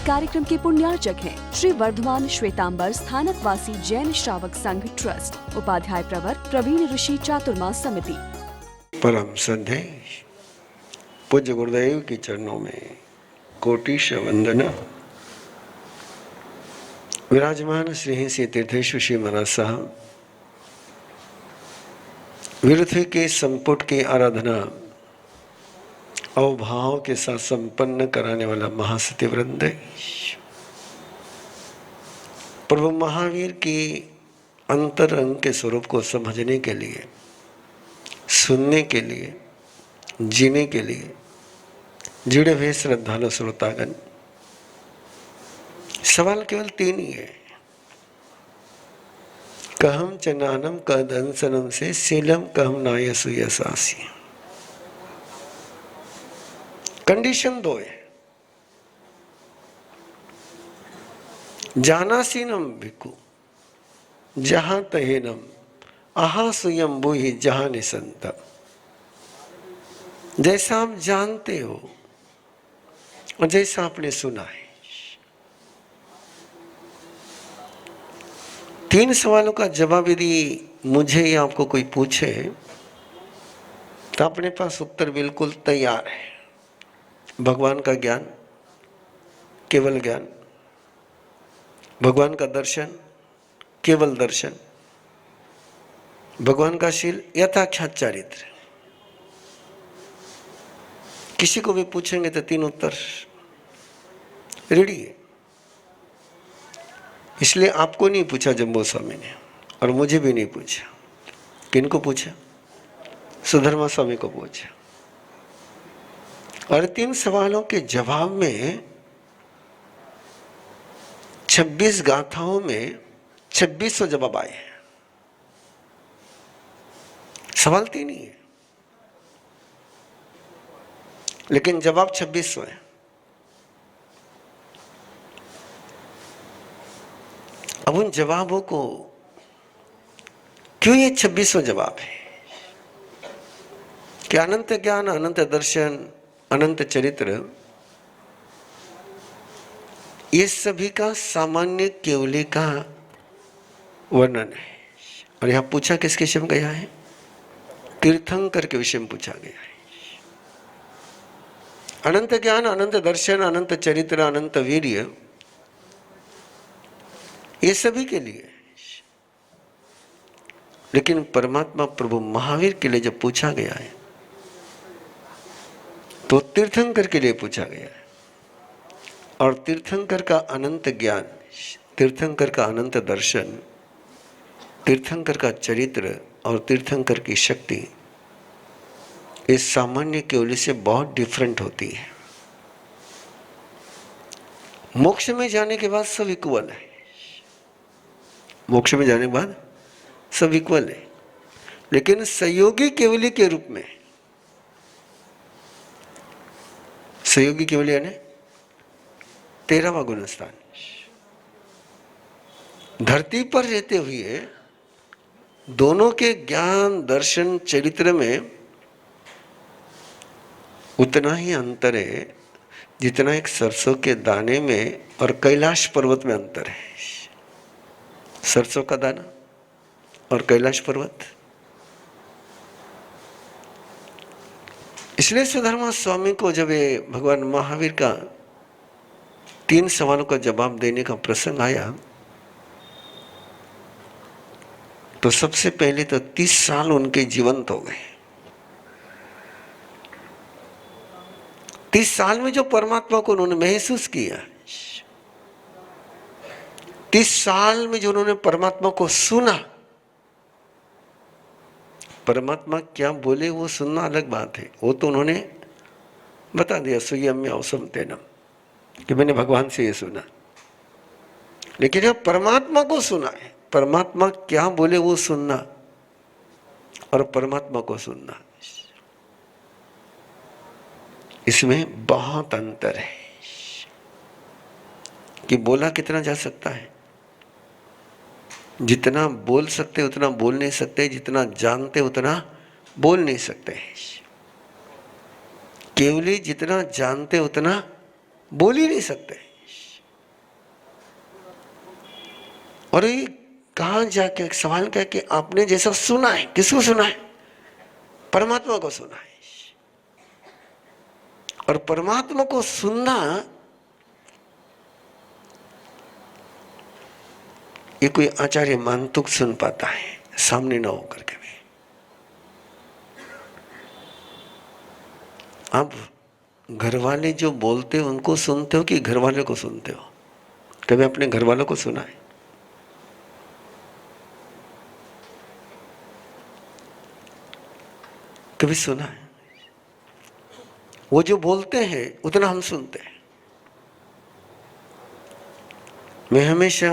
कार्यक्रम के पुण्यार्चक हैं श्री वर्धमान श्वेतांबर स्थानक वासी जैन श्रावक संघ ट्रस्ट, उपाध्याय प्रवर प्रवीण ऋषि चातुर्मास समिति। परम श्रद्धेय पूज्य गुरुदेव के चरणों में कोटिश वंदना। विराजमान श्री तीर्थेश्वर श्री महाराज साहब विरुद्ध के संपुट की आराधना अवभाव के साथ संपन्न कराने वाला महासती वृंद, प्रभु महावीर की अंतरंग के स्वरूप को समझने के लिए, सुनने के लिए, जीने के लिए जुड़े हुए श्रद्धालु श्रोतागण, सवाल केवल तीन ही है। कहम चनानम कदंसनम से शीलम कहम नायसु यसासी। कंडीशन दो है। जानासीनम भिक्खु जहां तहेनम आहा सुयम बुहि जहां निसंत। जैसा आप जानते हो और जैसा आपने सुना है। तीन सवालों का जवाब यदि मुझे या आपको कोई पूछे तो अपने पास उत्तर बिल्कुल तैयार है। भगवान का ज्ञान, केवल ज्ञान, भगवान का दर्शन, केवल दर्शन, भगवान का शील, यथाख्यात चारित्र। किसी को भी पूछेंगे तो तीन उत्तर रेडी है। इसलिए आपको नहीं पूछा जम्बो स्वामी ने और मुझे भी नहीं पूछा। किनको पूछा? सुधर्मा स्वामी को पूछा। और तीन सवालों के जवाब में 26 गाथाओं में 2600 जवाब आए हैं। सवाल तीन ही है लेकिन जवाब 2600 है। अब उन जवाबों को क्यों ये 2600 जवाब है कि अनंत ज्ञान, अनंत दर्शन, अनंत चरित्र, ये सभी का सामान्य केवली का वर्णन है। और यहां पूछा किसके विषय में गया है? तीर्थंकर के विषय में पूछा गया है। अनंत ज्ञान, अनंत दर्शन, अनंत चरित्र, अनंत वीर्य, ये सभी के लिए। लेकिन परमात्मा प्रभु महावीर के लिए जब पूछा गया है तो तीर्थंकर के लिए पूछा गया है। और तीर्थंकर का अनंत ज्ञान, तीर्थंकर का अनंत दर्शन, तीर्थंकर का चरित्र और तीर्थंकर की शक्ति इस सामान्य केवली से बहुत डिफरेंट होती है। मोक्ष में जाने के बाद सब इक्वल है। मोक्ष में जाने के बाद सब इक्वल है। लेकिन सहयोगी केवली के रूप में, सहयोगी केवली यानी 13वां गुण स्थान, धरती पर रहते हुए दोनों के ज्ञान, दर्शन, चरित्र में उतना ही अंतर है जितना एक सरसों के दाने में और कैलाश पर्वत में अंतर है। सरसों का दाना और कैलाश पर्वत। इसलिए सुधर्मा स्वामी को जब ये भगवान महावीर का तीन सवालों का जवाब देने का प्रसंग आया तो सबसे पहले तो 30 साल उनके जीवंत हो गए। 30 साल में जो परमात्मा को उन्होंने महसूस किया, 30 साल में जो उन्होंने परमात्मा को सुना, परमात्मा क्या बोले वो सुनना अलग बात है। वो तो उन्होंने बता दिया, सुयम्य अवसम तेनम, कि मैंने भगवान से ये सुना। लेकिन अब परमात्मा को सुना है, परमात्मा क्या बोले वो सुनना और परमात्मा को सुनना, इसमें बहुत अंतर है। कि बोला कितना जा सकता है, जितना बोल सकते उतना बोल नहीं सकते, जितना जानते उतना बोल नहीं सकते। केवली जितना जानते उतना बोल ही नहीं सकते। और ये कहाँ जाके एक सवाल क्या कि आपने जैसा सुना है, किसको सुना है? परमात्मा को सुना है। और परमात्मा को सुनना ये कोई आचार्य मानतुक सुन पाता है, सामने ना होकर के भी। आप घर वाले जो बोलते हो उनको सुनते हो कि घर वाले को सुनते हो? कभी अपने घर वालों को सुना है? कभी सुना है? वो जो बोलते हैं उतना हम सुनते हैं। मैं हमेशा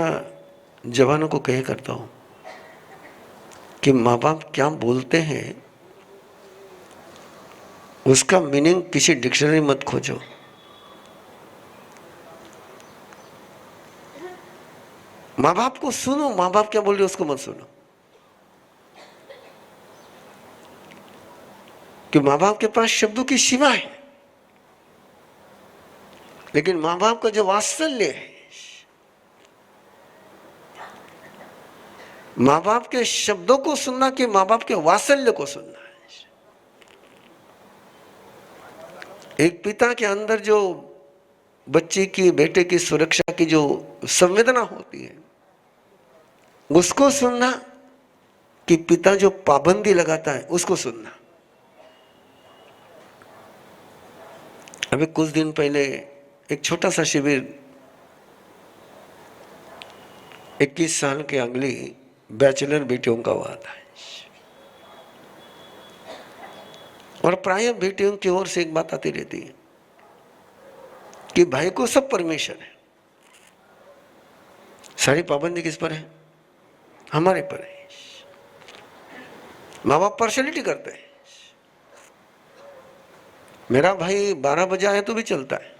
जवानों को कहे करता हूं कि माँ बाप क्या बोलते हैं उसका मीनिंग किसी डिक्शनरी मत खोजो। माँ बाप को सुनो, माँ बाप क्या बोल रहे उसको मत सुनो। कि माँ बाप के पास शब्दों की सीमा है, लेकिन माँ बाप का जो वात्सल्य है, माँ बाप के शब्दों को सुनना कि माँ बाप के वात्सल्य को सुनना है। एक पिता के अंदर जो बच्चे की, बेटे की सुरक्षा की जो संवेदना होती है उसको सुनना, कि पिता जो पाबंदी लगाता है उसको सुनना। अभी कुछ दिन पहले एक छोटा सा शिविर 21 साल के अगली बैचलर बेटियों का हुआ था। और प्राय बेटियों की ओर से एक बात आती रहती है कि भाई को सब परमिशन है, सारी पाबंदी किस पर है? हमारे पर है। माँ बाप पार्शलिटी करते हैं। मेरा भाई 12 बजे आए तो भी चलता है,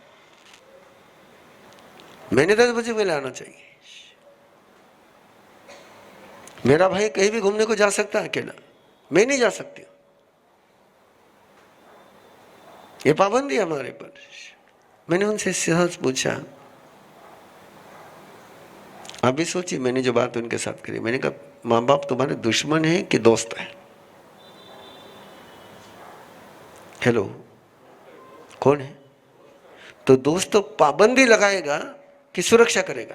मैंने 10 बजे पहले आना चाहिए। मेरा भाई कहीं भी घूमने को जा सकता है अकेला, मैं नहीं जा सकती। ये पाबंदी है हमारे पर। मैंने उनसे सहज पूछा, आप भी सोचिए मैंने जो बात उनके साथ करी। मैंने कहा माँ बाप तुम्हारे दुश्मन है कि दोस्त है? हेलो, कौन है? तो दोस्त तो पाबंदी लगाएगा कि सुरक्षा करेगा?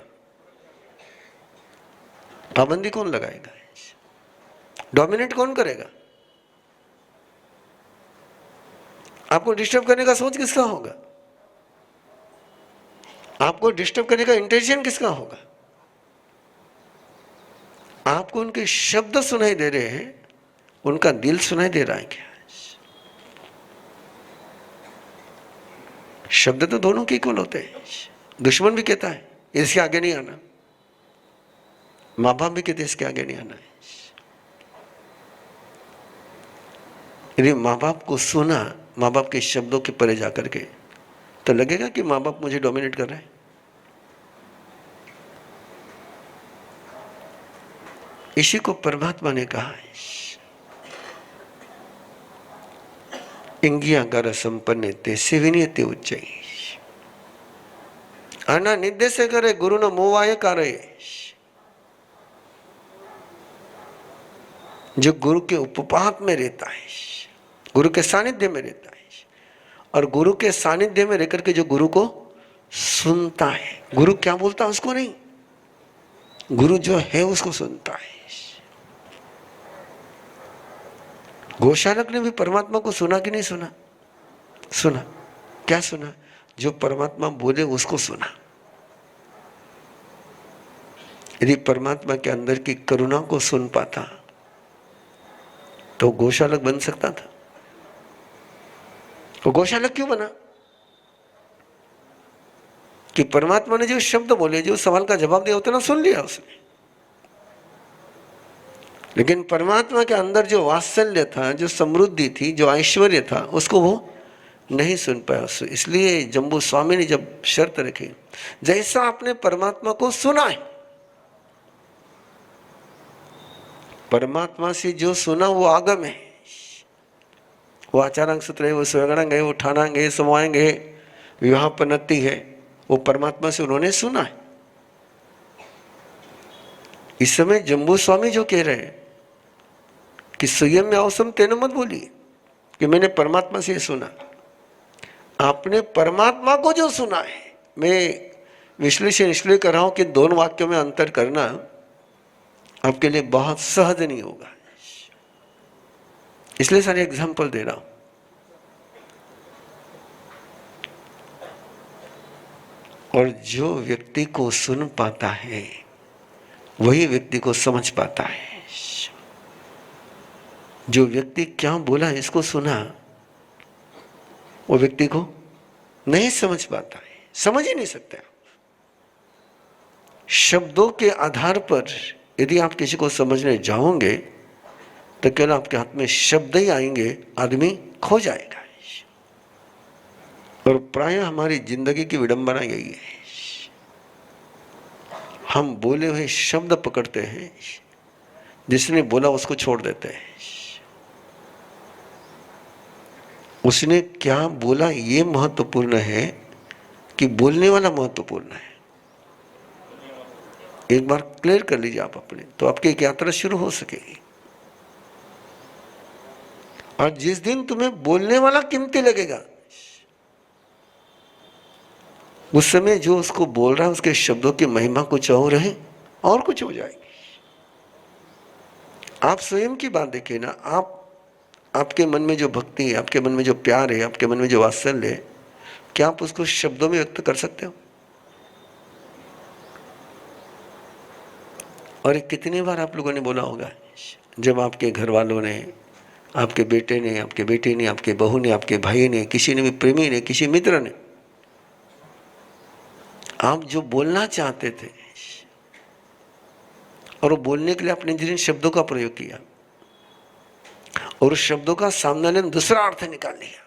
पाबंदी कौन लगाएगा? डोमिनेट कौन करेगा? आपको डिस्टर्ब करने का सोच किसका होगा? आपको डिस्टर्ब करने का इंटेंशन किसका होगा? आपको उनके शब्द सुनाई दे रहे हैं, उनका दिल सुनाई दे रहा है क्या? शब्द तो दोनों के इक्वल होते हैं। दुश्मन भी कहता है इसके आगे नहीं आना, माँ बाप भी कहते हैं इसके आगे नहीं आना है। यदि माँ बाप को सुना, माँ बाप के शब्दों के परे जाकर के, तो लगेगा कि माँ बाप मुझे डोमिनेट कर रहे हैं। इसी को परमात्मा ने कहा है, इंगियागार संपन्न ते सेविनीयते उच्चई आना निर्देश करे गुरु न मोवाय करे। जो गुरु के उपपात में रहता है, गुरु के सानिध्य में रहता है, और गुरु के सानिध्य में रहकर के जो गुरु को सुनता है, गुरु क्या बोलता है उसको नहीं, गुरु जो है उसको सुनता है। गोशालक ने भी परमात्मा को सुना कि नहीं सुना? सुना। क्या सुना? जो परमात्मा बोले उसको सुना। यदि परमात्मा के अंदर की करुणा को सुन पाता तो गोशालक बन सकता था। वो गोशालक क्यों बना? कि परमात्मा ने जो शब्द बोले, जो सवाल का जवाब दिया, उतना सुन लिया उसने। लेकिन परमात्मा के अंदर जो वात्सल्य था, जो समृद्धि थी, जो ऐश्वर्य था, उसको वो नहीं सुन पाया। इसलिए जम्बू स्वामी ने जब शर्त रखी, जैसा आपने परमात्मा को सुना है, परमात्मा से जो सुना वो आगम है, वो आचारांग सूत्र है, वो स्वगणांग है, वो ठानांग है, समवायंग है, विवाह पनत्ति है, वो परमात्मा से उन्होंने सुना है। इस समय जम्बू स्वामी जो कह रहे हैं कि संयम में अवसम तेन मत बोलिए कि मैंने परमात्मा से सुना। आपने परमात्मा को जो सुना है, मैं विश्लेषण इसलिए कर रहा हूं कि दोनों वाक्यों में अंतर करना आपके लिए बहुत सहज नहीं होगा, इसलिए सारे एग्जाम्पल दे रहा हूं। और जो व्यक्ति को सुन पाता है वही व्यक्ति को समझ पाता है। जो व्यक्ति क्या बोला इसको सुना, वो व्यक्ति को नहीं समझ पाता है, समझ ही नहीं सकता। शब्दों के आधार पर यदि आप किसी को समझने जाओगे तो केवल आपके हाथ में शब्द ही आएंगे, आदमी खो जाएगा। और प्राय हमारी जिंदगी की विडंबना यही है, हम बोले हुए शब्द पकड़ते हैं, जिसने बोला उसको छोड़ देते हैं। उसने क्या बोला ये महत्वपूर्ण है कि बोलने वाला महत्वपूर्ण है। एक बार क्लियर कर लीजिए आप अपने, तो आपकी एक यात्रा शुरू हो सकेगी। और जिस दिन तुम्हें बोलने वाला कीमती लगेगा, उस समय जो उसको बोल रहा है उसके शब्दों की महिमा कुछ और है और कुछ हो जाएगी। आप स्वयं की बात देखिए ना, आपके मन में जो भक्ति है, आपके मन में जो प्यार है, आपके मन में जो वात्सल्य है, क्या आप उसको शब्दों में व्यक्त कर सकते हो? और कितनी बार आप लोगों ने बोला होगा, जब आपके घर वालों ने, आपके बेटे ने, आपके बेटी ने, आपके बहू ने, आपके भाई ने, किसी ने भी, प्रेमी ने, किसी मित्र ने, आप जो बोलना चाहते थे और वो बोलने के लिए आपने जिन शब्दों का प्रयोग किया और उस शब्दों का सामने वाले ने दूसरा अर्थ निकाल लिया,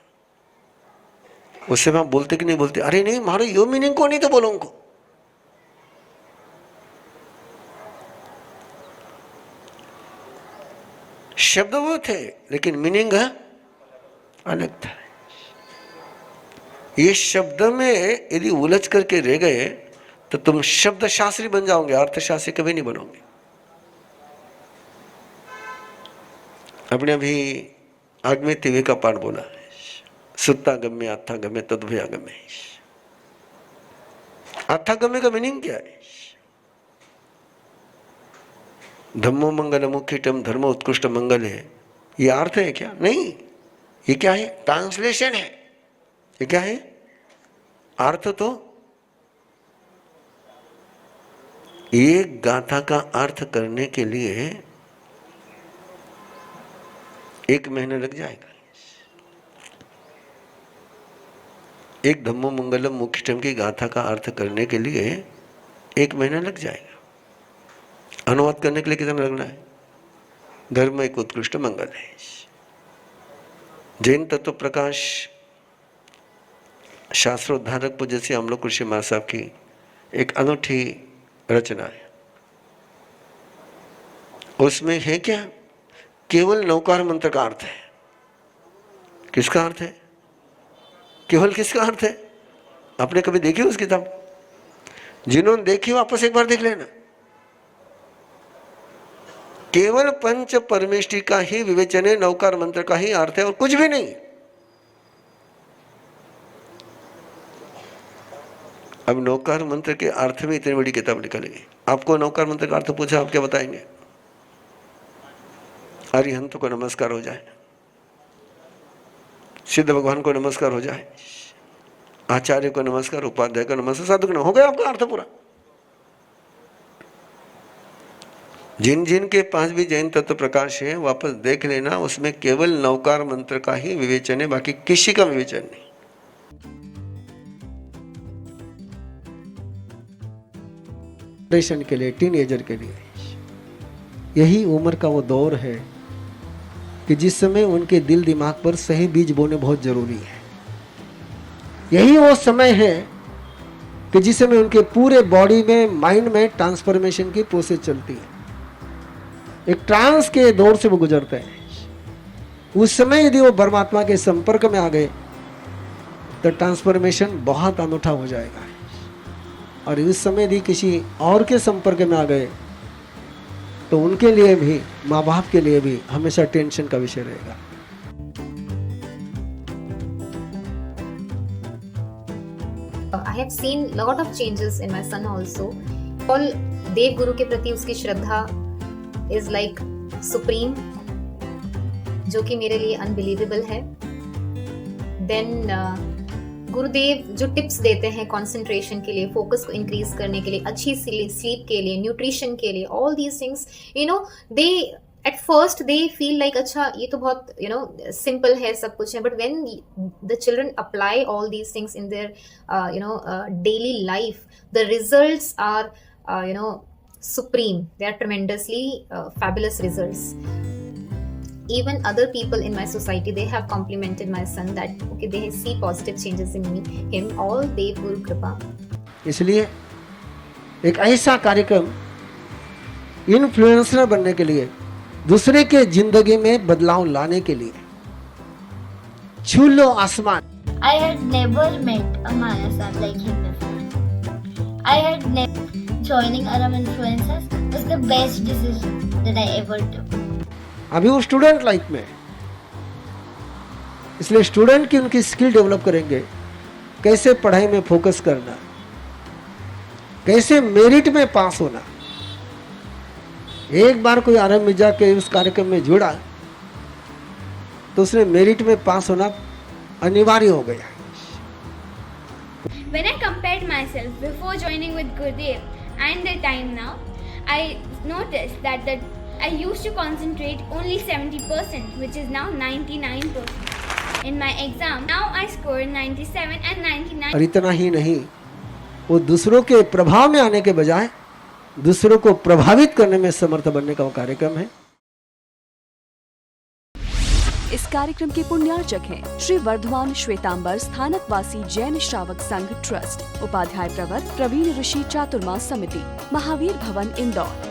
उससे आप बोलते कि नहीं बोलते? अरे नहीं, मारो यो मीनिंग को नहीं तो बोलो उनको। शब्द वो थे लेकिन मीनिंग अलग था। ये शब्द में यदि उलझ करके रह गए तो तुम शब्द शास्त्री बन जाओगे, अर्थशास्त्री कभी नहीं बनोगे। अपने अभी आगमे तिवे का पाठ बोला, सुत्ता गम्य आथा गम्य तद्भया गम्य। आथा गम्य का मीनिंग क्या है? धम्मो मंगल मुख्यतम धर्म उत्कृष्ट मंगल है, ये अर्थ है क्या? नहीं, ये क्या है? ट्रांसलेशन है। ये क्या है? अर्थ तो एक गाथा का अर्थ करने के लिए 1 महीना लग जाएगा। एक धम्मो मंगलम मुख्यतम की गाथा का अर्थ करने के लिए 1 महीना लग जाएगा। अनुवाद करने के लिए कितना लगना है? धर्म एक उत्कृष्ट मंगल है। जैन तत्व प्रकाश शास्त्रोद्धारक पूज्य श्री अमलोक ऋषि महाराज साहब की एक अनूठी रचना है। उसमें है क्या? केवल नौकार मंत्र का अर्थ है। किसका अर्थ है? केवल किसका अर्थ है? आपने कभी देखी उस किताब? जिन्होंने देखी वापस एक बार देख लेना। केवल पंच परमेष्टि का ही विवेचन है, नौकार मंत्र का ही अर्थ है और कुछ भी नहीं। अब नौकार मंत्र के अर्थ में इतनी बड़ी किताब निकलेगी। आपको नौकार मंत्र का अर्थ पूछा, आप क्या बताएंगे? अरिहंत को नमस्कार हो जाए, सिद्ध भगवान को नमस्कार हो जाए, आचार्य को नमस्कार, उपाध्याय को नमस्कार, साधु को हो गया आपका अर्थ पूरा। जिन जिन के पास भी जैन तत्व प्रकाश है वापस देख लेना, उसमें केवल नौकार मंत्र का ही विवेचन है, बाकी किसी का विवेचन नहीं। के लिए, टीनएजर के लिए यही उम्र का वो दौर है कि जिस समय उनके दिल दिमाग पर सही बीज बोने बहुत जरूरी है। यही वो समय है कि जिस समय उनके पूरे बॉडी में, माइंड में ट्रांसफॉर्मेशन की प्रोसेस चलती है। एक ट्रांस के दौर से वो गुजरते हैं। उस समय यदि वो परमात्मा के संपर्क में आ गए तो ट्रांसफॉर्मेशन बहुत अनूठा हो जाएगा। और उस समय यदि किसी और के संपर्क में आ गए तो उनके लिए भी, माँ बाप के लिए भी हमेशा टेंशन का विषय रहेगा। I have seen lot of changes in my son also. All देव गुरु के प्रति उसकी श्रद्धा is like supreme, जो कि मेरे लिए unbelievable है। Then गुरुदेव जो टिप्स देते हैं कंसंट्रेशन के लिए, फोकस को इंक्रीज करने के लिए, अच्छी स्लीप के लिए, न्यूट्रिशन के लिए, all these things, you know, they at first they feel like अच्छा ये तो बहुत सिंपल है, सब कुछ है, but when the children apply all these things in their daily life, the results are supreme. They are tremendously fabulous results. Even other people in my society, they have complimented my son that okay, they see positive changes in him. All Dev Guru Kripa. इसलिए एक ऐसा कार्यक्रम influencer बनने के लिए, दूसरे के जिंदगी में बदलाव लाने के लिए, छू लो आसमान। I had never met a Maya son like him before. I had never joining Aram Influencers was the best decision that I ever took. अभी वो स्टूडेंट लाइफ में, इसलिए स्टूडेंट की उनकी स्किल डेवलप करेंगे, कैसे पढ़ाई में फोकस करना, कैसे मेरिट में पास होना। एक बार कोई आरएम मिर्जा के उस कार्यक्रम में जुड़ा तो उसने मेरिट में पास होना अनिवार्य हो गया। When I compared myself before joining with Gurudev and the time now, I noticed that I used to concentrate only 70%, which is now 99%. In my exam, now I score 97 and 99. और इतना ही नहीं, वो दूसरों के प्रभाव में आने के बजाय दूसरों को प्रभावित करने में समर्थ बनने का वो कार्यक्रम है। इस कार्यक्रम के पुण्यार्चक हैं श्री वर्धमान श्वेतांबर स्थानकवासी जैन श्रावक संघ ट्रस्ट, उपाध्याय प्रवर प्रवीण ऋषि चातुर्मास समिति, महावीर भवन इंदौर।